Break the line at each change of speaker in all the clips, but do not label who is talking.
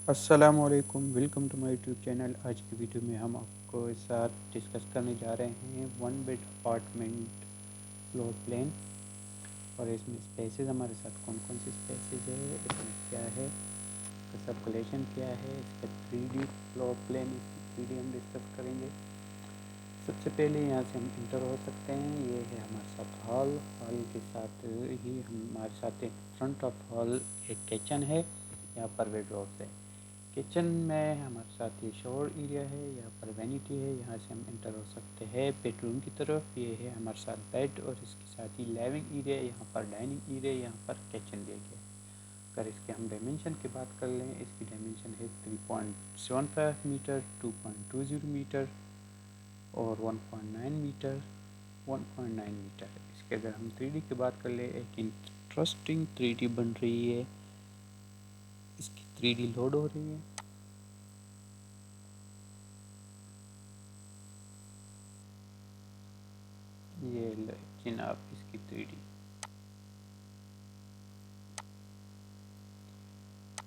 السلام علیکم، welcome to my YouTube channel. آج کی ویڈیو میں ہم آپ کو ساتھ ڈسکس کرنے جا رہے ہیں 1 بیڈ اپارٹمنٹ فلور پلان، اور اس میں اسپیسیز ہمارے ساتھ کون کون سی اسپیسیز ہے، اس میں کیا ہے، اس کا سرکولیشن کیا ہے، اس کا 3D فلور پلان، اس کی 3D ہم ڈسکس کریں گے۔ سب سے پہلے یہاں سے ہم انٹر ہو سکتے ہیں، یہ ہے ہمارے ساتھ ہال کے ساتھ ہی ہمارے ساتھ ایک فرنٹ آف ہال ایک کچن ہے، یہاں پر بیڈ رومس ہے۔ کچن میں ہمارے ساتھ یہ شاور ایریا ہے، یہاں پر وینیٹی ہے، یہاں سے ہم انٹر ہو سکتے ہیں بیڈ روم کی طرف۔ یہ ہے ہمارے ساتھ بیڈ، اور اس کے ساتھ ہی لیونگ ایریا، یہاں پر ڈائننگ ایریا، یہاں پر کچن دیا گیا ہے۔ اگر اس کے ہم ڈائمینشن کی بات کر لیں، اس کی ڈائمینشن ہے 3.75 میٹر، 2.20 میٹر اور 1.9 میٹر، 1.9 میٹر۔ اس کے اگر ہم 3D کی بات کر لیں، ایک انٹرسٹنگ 3D بن رہی ہے، اس کی 3D لوڈ ہو رہی ہے۔ یہ جناب اس کی 3D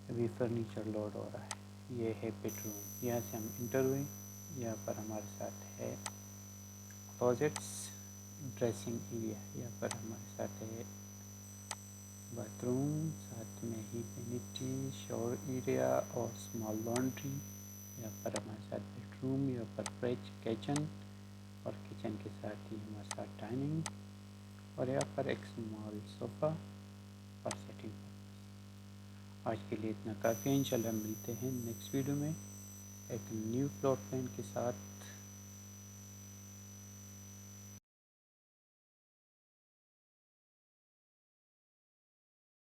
ابھی فرنیچر لوڈ ہو رہا ہے۔ یہ ہے بیڈ روم، یہاں سے ہم انٹر ہوئے، یہاں پر ہمارے ساتھ ہے کلوزٹس، ڈریسنگ ایریا، یہاں پر ہمارے ساتھ ہے باتھ روم، ساتھ میں ہی وینیٹی، شاور ایریا اور اسمال لانڈری۔ یہاں پر ہمارے ساتھ بیڈ روم، یہاں پر فریج کچن، اور کچن کے ساتھ ہی ہمارے ساتھ ڈائننگ، اور یہاں پر ایک اسمال صوفہ اور سیٹنگ پرپس۔ آج کے لیے اتنا کافی ہے، انشاءاللہ ملتے ہیں نیکسٹ ویڈیو میں ایک نیو فلور پلان کے ساتھ۔